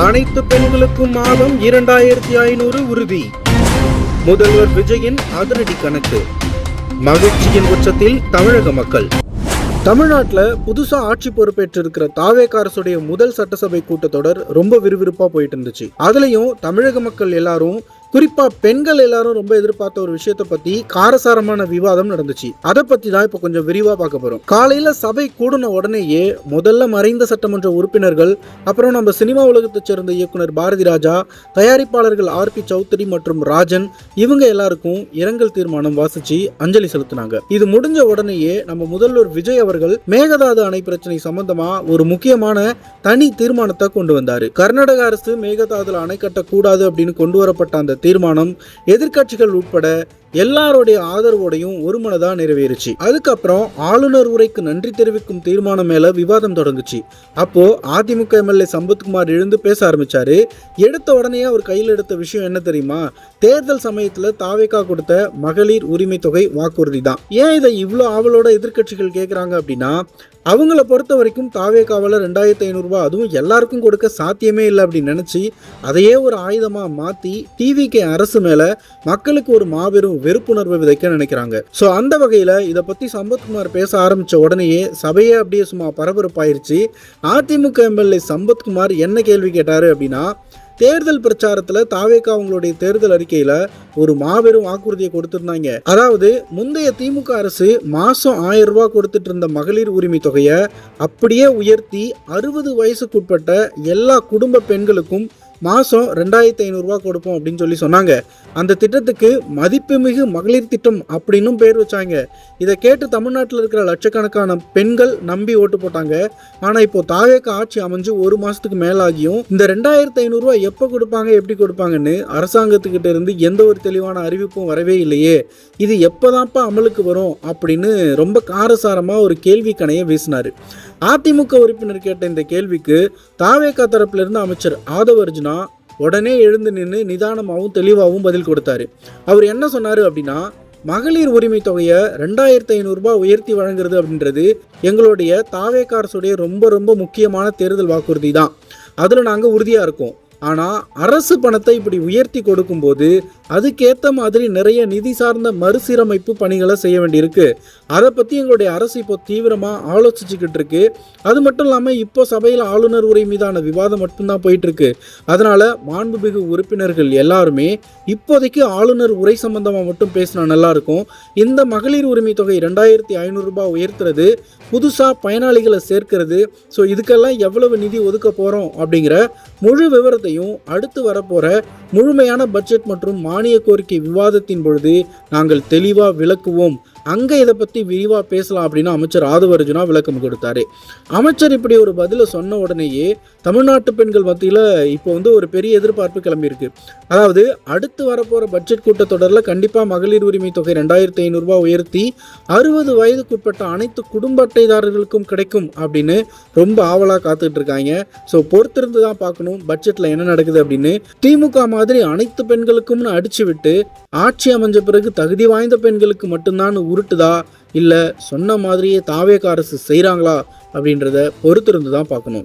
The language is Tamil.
அனைத்து பெண்களுக்கும் மாதம் 2500 உறுதி. முதல்வர் விஜயின் அதிரடி கணக்கு. மகிழ்ச்சியின் உச்சத்தில் தமிழக மக்கள். தமிழ்நாட்டில் புதுசா ஆட்சி பொறுப்பேற்றிருக்கிற தாவேகா அரசுடைய முதல் சட்டசபை கூட்டத்தொடர் ரொம்ப விறுவிறுப்பா போயிட்டு இருந்துச்சு. அதுலயும் தமிழக மக்கள் எல்லாரும், குறிப்பா பெண்கள் எல்லாரும் ரொம்ப எதிர்பார்த்த ஒரு விஷயத்தை பத்தி காரசாரமான விவாதம் நடந்துச்சு. அதை பத்தி தான் இப்ப கொஞ்சம் விரிவா பார்க்க போறோம். காலையில சபை கூடின உடனேயே முதல்ல மறைந்த சட்டமன்ற உறுப்பினர்கள், அப்புறம் நம்ம சினிமா உலகத்தை சேர்ந்த இயக்குனர் பாரதி ராஜா, தயாரிப்பாளர்கள் RP சௌத்ரி மற்றும் ராஜன், இவங்க எல்லாருக்கும் இரங்கல் தீர்மானம் வாசிச்சு அஞ்சலி செலுத்தினாங்க. இது முடிஞ்ச உடனேயே நம்ம முதல்வர் விஜய் அவர்கள் மேகதாது அணை பிரச்சனை சம்பந்தமா ஒரு முக்கியமான தனி தீர்மானத்தை கொண்டு வந்தாரு. கர்நாடக அரசு மேகதாதுல அணை கட்டக்கூடாது அப்படின்னு கொண்டு வரப்பட்ட அந்த தீர்மானம் எதிர்க்கட்சிகள் உட்பட எல்லாருடைய ஆதரவோடையும் ஒருமனதா நிறைவேறுச்சு. அதுக்கப்புறம் ஆளுநர் உரைக்கு நன்றி தெரிவிக்கும் தீர்மானம் மேல விவாதம் தொடங்குச்சு. அப்போ அதிமுக MLA சம்பத்குமார் எழுந்து பேச ஆரம்பிச்சாரு. எடுத்த உடனே அவர் கையில் எடுத்த விஷயம் என்ன தெரியுமா? தேர்தல் சமயத்துல தாவேகா கொடுத்த மகளிர் உரிமை தொகை வாக்குறுதி தான். ஏன் இதை இவ்வளோ ஆவலோட எதிர்க்கட்சிகள் கேட்குறாங்க அப்படின்னா, அவங்கள பொறுத்த வரைக்கும் தாவேகாவில் 2500 ரூபாய் அதுவும் எல்லாருக்கும் கொடுக்க சாத்தியமே இல்லை அப்படின்னு நினைச்சு அதையே ஒரு ஆயுதமாக மாற்றி TVK அரசு மேலே மக்களுக்கு ஒரு மாபெரும் வெறுப்புணர்வை விதைக்க நினைக்கிறாங்க. ஸோ அந்த வகையில் இதை பற்றி சம்பத்குமார் பேச ஆரம்பித்த உடனேயே சபையே அப்படியே சும்மா பரபரப்பாயிருச்சு. அதிமுக MLA சம்பத்குமார் என்ன கேள்வி கேட்டார் அப்படின்னா, தேர்தல் பிரச்சாரத்தில் தாவேகா அவங்களுடைய தேர்தல் அறிக்கையில ஒரு மாபெரும் வாக்குறுதியை கொடுத்திருந்தாங்க. அதாவது முந்தைய திமுக அரசு மாசம் 1000 ரூபாய் கொடுத்துட்டு இருந்த மகளிர் உரிமை தொகையை அப்படியே உயர்த்தி 60 வயசுக்குட்பட்ட எல்லா குடும்ப பெண்களுக்கும் மாசம் 2500 ரூபாய் கொடுப்போம் அப்படின்னு சொல்லி சொன்னாங்க. அந்த திட்டத்துக்கு மதிப்புமிகு மகளிர் திட்டம் அப்படின்னும் பேர் வச்சாங்க. இதை கேட்டு தமிழ்நாட்டில் இருக்கிற லட்சக்கணக்கான பெண்கள் நம்பி ஓட்டு போட்டாங்க. ஆனா இப்போ தாவேகா ஆட்சி அமைஞ்சு ஒரு மாசத்துக்கு மேலாகியும் இந்த 2500 ரூபாய் எப்போ கொடுப்பாங்க, எப்படி கொடுப்பாங்கன்னு அரசாங்கத்துக்கிட்ட இருந்து எந்த ஒரு தெளிவான அறிவிப்பும் வரவே இல்லையே. இது எப்போதான்ப்பா அமலுக்கு வரும் அப்படின்னு ரொம்ப காரசாரமா ஒரு கேள்வி கணையை வீசினாரு. அதிமுக உறுப்பினர் கேட்ட இந்த கேள்விக்கு தாவேகா தரப்புல இருந்து அமைச்சர் ஆதவ அர்ஜுனா உடனே எழுந்து நின்று நிதானமாகவும் தெளிவாகவும் பதில் கொடுத்தாரு. அவர் என்ன சொன்னாரு அப்படின்னா, மகளிர் உரிமை தொகையை 2500 ரூபாய் உயர்த்தி வழங்குறது அப்படின்றது எங்களுடைய தாவேகா அரசுடைய ரொம்ப ரொம்ப முக்கியமான தேர்தல் வாக்குறுதி தான். அதில் நாங்கள் உறுதியாக இருக்கோம். ஆனால் அரசு பணத்தை இப்படி உயர்த்தி கொடுக்கும்போது அதுக்கேற்ற மாதிரி நிறைய நிதி சார்ந்த மறுசீரமைப்பு பணிகளை செய்ய வேண்டியிருக்கு. அதை பற்றி எங்களுடைய அரசு இப்போ தீவிரமாக ஆலோசிச்சுக்கிட்டு இருக்கு. அது மட்டும் இல்லாமல் இப்போ சபையில் ஆளுநர் உரை மீதான விவாதம் மட்டும்தான் போயிட்டு இருக்கு. அதனால மாண்புமிகு உறுப்பினர்கள் எல்லாருமே இப்போதைக்கு ஆளுநர் உரை சம்பந்தமாக மட்டும் பேசினா நல்லா இருக்கும். இந்த மகளிர் உரிமை தொகை 2500 ரூபாய் உயர்த்துறது, புதுசாக பயனாளிகளை சேர்க்கிறது, ஸோ இதுக்கெல்லாம் எவ்வளவு நிதி ஒதுக்க போகிறோம் அப்படிங்கிற முழு விவரத்தையும் அடுத்து வரப்போற முழுமையான பட்ஜெட் மற்றும் மானிய கோரிக்கை விவாதத்தின் பொழுது நாங்கள் தெளிவா விளக்குவோம். அங்க இதை பத்தி விரிவா பேசலாம் அப்படின்னு அமைச்சர் ஆதவ அர்ஜுனா விளக்கம் கொடுத்தாரு. அமைச்சர் இப்படி ஒரு பதில சொன்ன உடனேயே தமிழ்நாட்டு பெண்கள் மத்தியில இப்போ ஒரு பெரிய எதிர்பார்ப்பு கிளம்பியிருக்கு. அதாவது அடுத்து வரப்போற பட்ஜெட் கூட்டத்தொடரில் கண்டிப்பா மகளிர் உரிமை தொகை 2500 ரூபாய் உயர்த்தி 60 வயதுக்குட்பட்ட அனைத்து குடும்ப அட்டைதாரர்களுக்கும் கிடைக்கும் அப்படின்னு ரொம்ப ஆவலா காத்துட்டு இருக்காங்க. ஸோ பொறுத்திருந்து தான் பார்க்கணும் பட்ஜெட்ல என்ன நடக்குது அப்படின்னு. திமுக மாதிரி அனைத்து பெண்களுக்கும் அடிச்சு விட்டு ஆட்சி அமைஞ்ச பிறகு தகுதி வாய்ந்த பெண்களுக்கு மட்டும்தான் உருட்டுதா, இல்ல சொன்ன மாதிரியே தாவேகா அரசு செய்றாங்களா அப்படின்றத பொறுத்திருந்து தான் பார்க்கணும்.